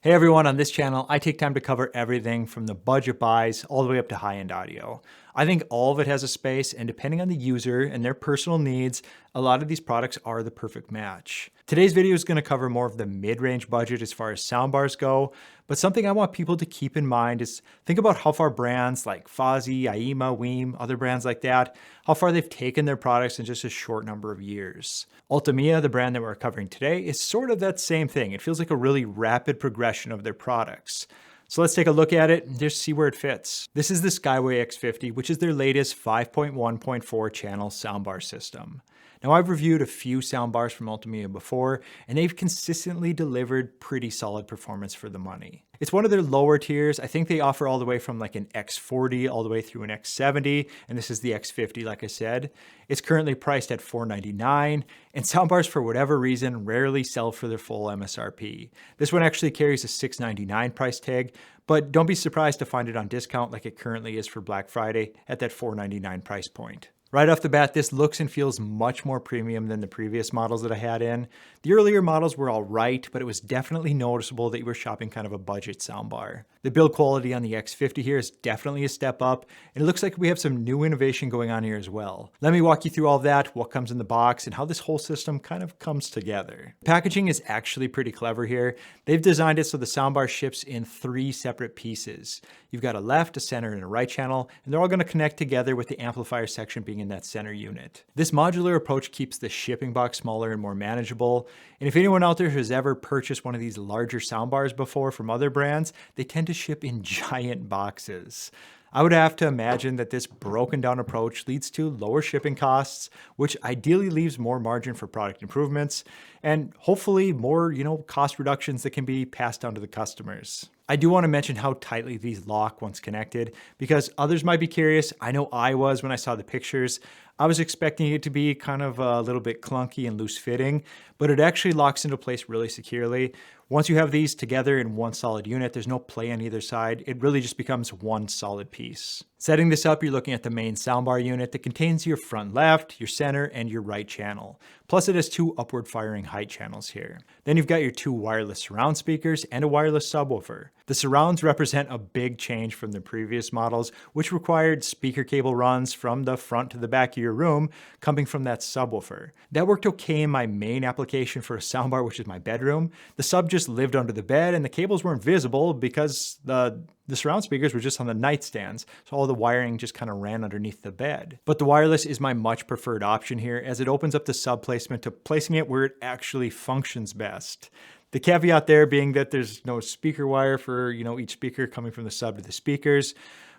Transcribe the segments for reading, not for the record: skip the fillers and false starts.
Hey everyone, on this channel, I take time to cover everything from the budget buys all the way up to high-end audio. I think all of it has a space, and depending on the user and their personal needs, a lot of these products are the perfect match. Today's video is going to cover more of the mid-range budget as far as soundbars go, but something I want people to keep in mind is think about how far brands like Fozzy, Aima, Weem, other brands like that, how far they've taken their products in just a short number of years. Ultimea, the brand that we're covering today, is sort of that same thing. It feels like a really rapid progression of their products. So let's take a look at it and just see where it fits. This is the Skyway X50, which is their latest 5.1.4 channel soundbar system. Now, I've reviewed a few soundbars from Ultimea before, and they've consistently delivered pretty solid performance for the money. It's one of their lower tiers. I think they offer all the way from like an X40 all the way through an X70, and this is the X50, like I said. It's currently priced at $499, and soundbars, for whatever reason, rarely sell for their full MSRP. This one actually carries a $699 price tag, but don't be surprised to find it on discount like it currently is for Black Friday at that $499 price point. Right off the bat, this looks and feels much more premium than the previous models that I had in. The earlier models were all right, but it was definitely noticeable that you were shopping kind of a budget soundbar. The build quality on the X50 here is definitely a step up, and it looks like we have some new innovation going on here as well. Let me walk you through all of that, what comes in the box, and how this whole system kind of comes together. Packaging is actually pretty clever here. They've designed it so the soundbar ships in 3 separate pieces. You've got a left, a center, and a right channel, and they're all going to connect together with the amplifier section being in that center unit. This modular approach keeps the shipping box smaller and more manageable, and if anyone out there has ever purchased one of these larger soundbars before from other brands, they tend to ship in giant boxes. I would have to imagine that this broken down approach leads to lower shipping costs, which ideally leaves more margin for product improvements and hopefully more, cost reductions that can be passed down to the customers. I do want to mention how tightly these lock once connected, because others might be curious. I know I was when I saw the pictures. I was expecting it to be kind of a little bit clunky and loose fitting, but it actually locks into place really securely. Once you have these together in one solid unit, there's no play on either side. It really just becomes one solid piece. Setting this up, you're looking at the main soundbar unit that contains your front left, your center, and your right channel. Plus it has 2 upward firing height channels here. Then you've got your 2 wireless surround speakers and a wireless subwoofer. The surrounds represent a big change from the previous models, which required speaker cable runs from the front to the back of your room coming from that subwoofer. That worked okay in my main application for a soundbar, which is my bedroom. The sub just lived under the bed and the cables weren't visible because the surround speakers were just on the nightstands, so all the wiring just kind of ran underneath the bed. But the wireless is my much preferred option here, as it opens up the sub placement to placing it where it actually functions best. The caveat there being that there's no speaker wire for, each speaker coming from the sub to the speakers,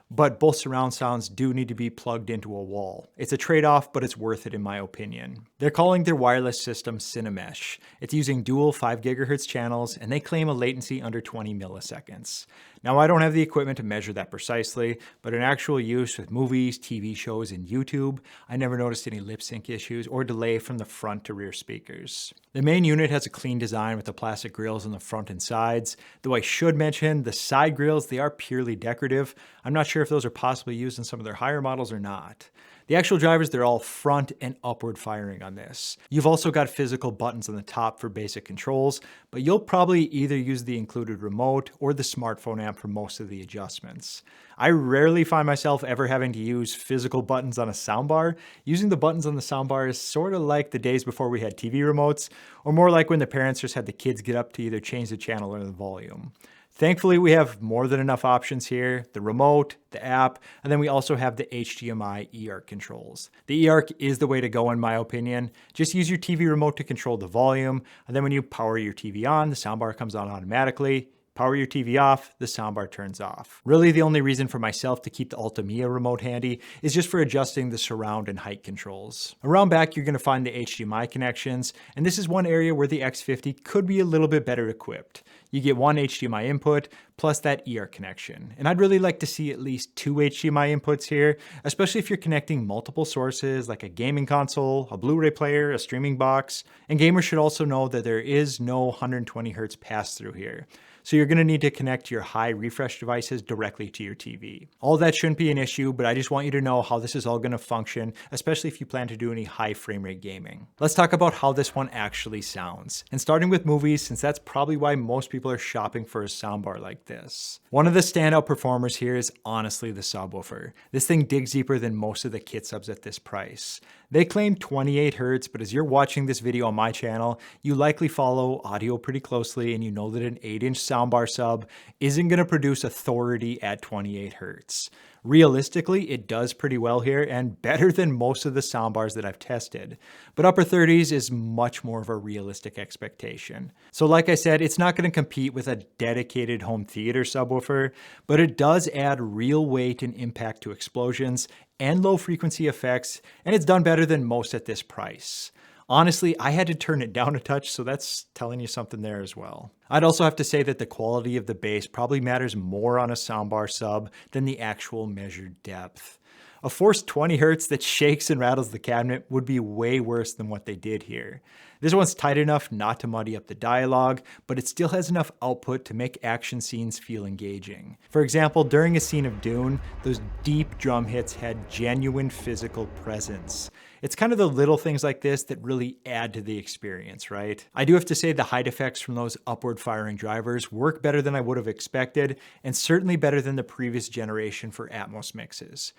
but both surround sounds do need to be plugged into a wall. It's a trade-off, but it's worth it in my opinion. They're calling their wireless system Cinemesh. It's using dual 5 GHz channels, and they claim a latency under 20 milliseconds. Now, I don't have the equipment to measure that precisely, but in actual use with movies, TV shows, and YouTube, I never noticed any lip sync issues or delay from the front to rear speakers. The main unit has a clean design with the plastic grills on the front and sides, though I should mention the side grills, they are purely decorative. I'm not sure if those are possibly used in some of their higher models or not. The actual drivers, they're all front and upward firing on this. You've also got physical buttons on the top for basic controls, but you'll probably either use the included remote or the smartphone app for most of the adjustments. I rarely find myself ever having to use physical buttons on a soundbar. Using the buttons on the soundbar is sort of like the days before we had TV remotes, or more like when the parents just had the kids get up to either change the channel or the volume. Thankfully, we have more than enough options here, the remote, the app, and then we also have the HDMI eARC controls. The eARC is the way to go in my opinion. Just use your TV remote to control the volume, and then when you power your TV on, the soundbar comes on automatically. Power your TV off, the soundbar turns off. Really, the only reason for myself to keep the Ultimea remote handy is just for adjusting the surround and height controls. Around back, you're going to find the HDMI connections, and this is one area where the X50 could be a little bit better equipped. You get one HDMI input plus that eARC connection. And I'd really like to see at least 2 HDMI inputs here, especially if you're connecting multiple sources like a gaming console, a Blu-ray player, a streaming box. And gamers should also know that there is no 120 Hz pass-through here. so you're going to need to connect your high refresh devices directly to your TV. All that shouldn't be an issue, but I just want you to know how this is all going to function, especially if you plan to do any high frame rate gaming. Let's talk about how this one actually sounds. And starting with movies, since that's probably why most people are shopping for a soundbar like this. One of the standout performers here is honestly the subwoofer. This thing digs deeper than most of the kit subs at this price. They claim 28 Hz, but as you're watching this video on my channel, you likely follow audio pretty closely and you know that an 8-inch soundbar sub isn't going to produce authority at 28 Hz. Realistically, it does pretty well here and better than most of the soundbars that I've tested, but upper 30s is much more of a realistic expectation. So like I said, it's not going to compete with a dedicated home theater subwoofer, but it does add real weight and impact to explosions and low frequency effects, and it's done better than most at this price. Honestly, I had to turn it down a touch, so that's telling you something there as well. I'd also have to say that the quality of the bass probably matters more on a soundbar sub than the actual measured depth. A forced 20 Hz that shakes and rattles the cabinet would be way worse than what they did here. This one's tight enough not to muddy up the dialogue, but it still has enough output to make action scenes feel engaging. For example, during a scene of Dune, those deep drum hits had genuine physical presence. It's kind of the little things like this that really add to the experience, right? I do have to say the height effects from those upward firing drivers work better than I would have expected, and certainly better than the previous generation for Atmos mixes.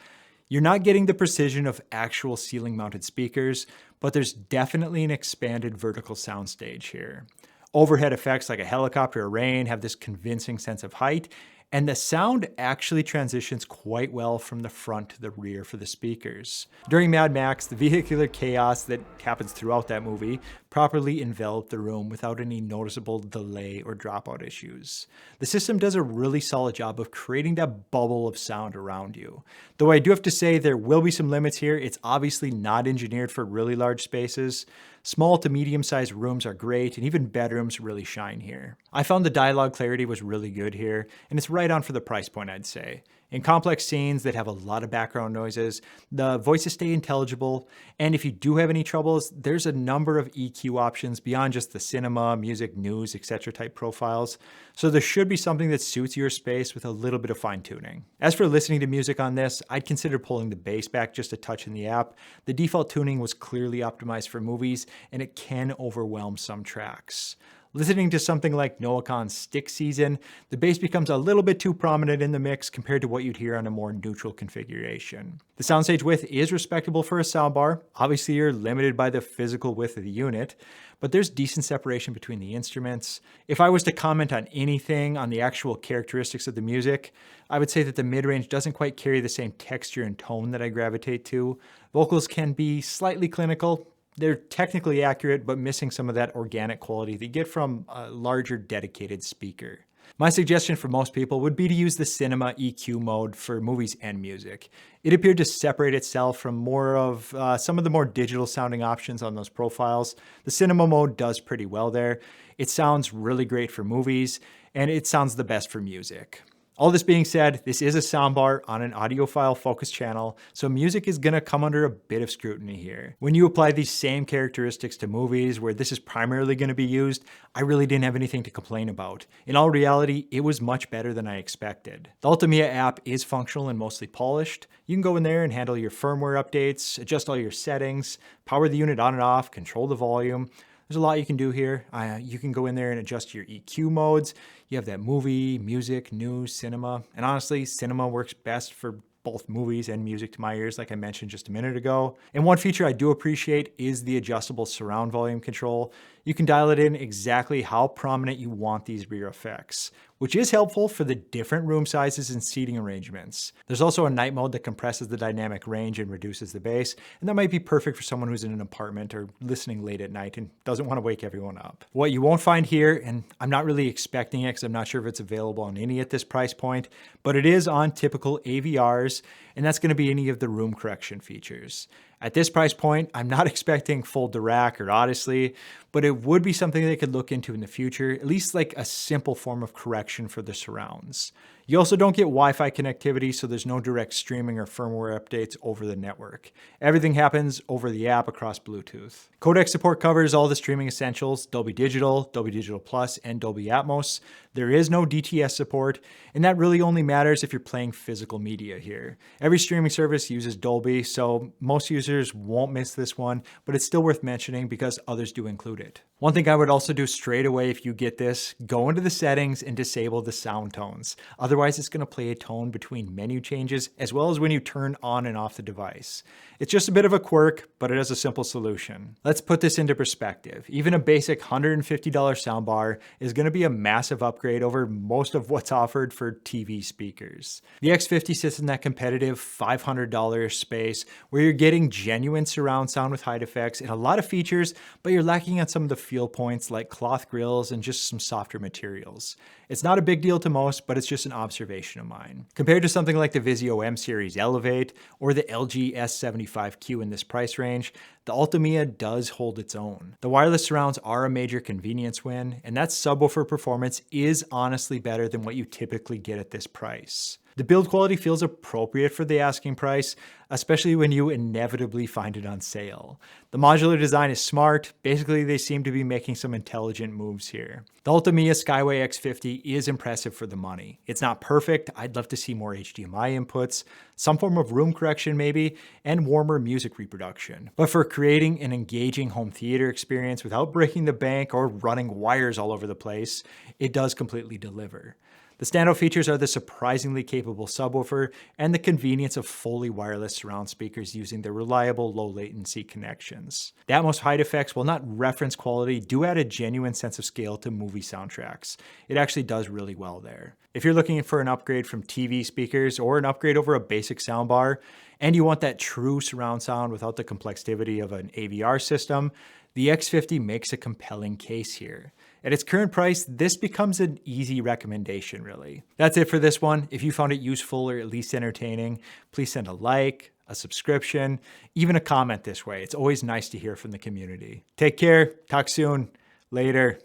You're not getting the precision of actual ceiling mounted speakers, but there's definitely an expanded vertical soundstage here. Overhead effects like a helicopter or rain have this convincing sense of height, and the sound actually transitions quite well from the front to the rear for the speakers. During Mad Max, the vehicular chaos that happens throughout that movie properly enveloped the room without any noticeable delay or dropout issues. The system does a really solid job of creating that bubble of sound around you. Though I do have to say there will be some limits here. It's obviously not engineered for really large spaces. Small to medium-sized rooms are great, and even bedrooms really shine here. I found the dialogue clarity was really good here, and it's right on for the price point, I'd say. In complex scenes that have a lot of background noises, the voices stay intelligible, and if you do have any troubles, there's a number of EQ options beyond just the cinema, music, news, etc. type profiles, so there should be something that suits your space with a little bit of fine-tuning. As for listening to music on this, I'd consider pulling the bass back just a touch in the app. The default tuning was clearly optimized for movies, and it can overwhelm some tracks. Listening to something like Noah Kahan's Stick Season, the bass becomes a little bit too prominent in the mix compared to what you'd hear on a more neutral configuration. The soundstage width is respectable for a soundbar. Obviously, you're limited by the physical width of the unit, but there's decent separation between the instruments. If I was to comment on anything on the actual characteristics of the music, I would say that the mid-range doesn't quite carry the same texture and tone that I gravitate to. Vocals can be slightly clinical. They're technically accurate, but missing some of that organic quality that you get from a larger dedicated speaker. My suggestion for most people would be to use the Cinema EQ mode for movies and music. It appeared to separate itself from more of some of the more digital sounding options on those profiles. The Cinema mode does pretty well there. It sounds really great for movies, and it sounds the best for music. All this being said, this is a soundbar on an audiophile focused channel, so music is going to come under a bit of scrutiny here. When you apply these same characteristics to movies where this is primarily going to be used, I really didn't have anything to complain about. In all reality, it was much better than I expected. The Ultimea app is functional and mostly polished. You can go in there and handle your firmware updates, adjust all your settings, power the unit on and off, control the volume. There's a lot you can do here. You can go in there and adjust your EQ modes. You have that movie, music, news, cinema. And honestly, cinema works best for both movies and music to my ears, like I mentioned just a minute ago. And one feature I do appreciate is the adjustable surround volume control. You can dial it in exactly how prominent you want these rear effects, which is helpful for the different room sizes and seating arrangements. There's also a night mode that compresses the dynamic range and reduces the bass, and that might be perfect for someone who's in an apartment or listening late at night and doesn't want to wake everyone up. What you won't find here, and I'm not really expecting it because I'm not sure if it's available on any at this price point, but it is on typical AVRs, and that's going to be any of the room correction features. At this price point, I'm not expecting full Dirac or Odyssey, but it would be something they could look into in the future, at least like a simple form of correction for the surrounds. You also don't get Wi-Fi connectivity, so there's no direct streaming or firmware updates over the network. Everything happens over the app across Bluetooth. Codec support covers all the streaming essentials: Dolby Digital Plus, and Dolby Atmos. There is no DTS support, and that really only matters if you're playing physical media here. Every streaming service uses Dolby, so most users won't miss this one, but it's still worth mentioning because others do include it. One thing I would also do straight away if you get this, go into the settings and disable the sound tones. Otherwise, it's going to play a tone between menu changes as well as when you turn on and off the device. It's just a bit of a quirk, but it has a simple solution. Let's put this into perspective. Even a basic $150 soundbar is going to be a massive upgrade over most of what's offered for TV speakers. The X50 sits in that competitive $500 space where you're getting genuine surround sound with hide effects and a lot of features, but you're lacking on some of the feel points like cloth grills and just some softer materials. It's not a big deal to most, but it's just an observation of mine. Compared to something like the Vizio M Series Elevate or the LG S75Q in this price range, the Ultimea does hold its own. The wireless surrounds are a major convenience win, and that subwoofer performance is honestly better than what you typically get at this price. The build quality feels appropriate for the asking price, especially when you inevitably find it on sale. The modular design is smart. Basically, they seem to be making some intelligent moves here. The Ultimea Skyway X50 is impressive for the money. It's not perfect. I'd love to see more HDMI inputs, some form of room correction maybe, and warmer music reproduction. But for creating an engaging home theater experience without breaking the bank or running wires all over the place, it does completely deliver. The standout features are the surprisingly capable subwoofer and the convenience of fully wireless surround speakers using their reliable low latency connections. The Atmos hide effects, while not reference quality, do add a genuine sense of scale to movie soundtracks. It actually does really well there. If you're looking for an upgrade from TV speakers or an upgrade over a basic soundbar, and you want that true surround sound without the complexity of an AVR system, the X50 makes a compelling case here. At its current price, this becomes an easy recommendation, really. That's it for this one. If you found it useful or at least entertaining, please send a like, a subscription, even a comment this way. It's always nice to hear from the community. Take care. Talk soon. Later.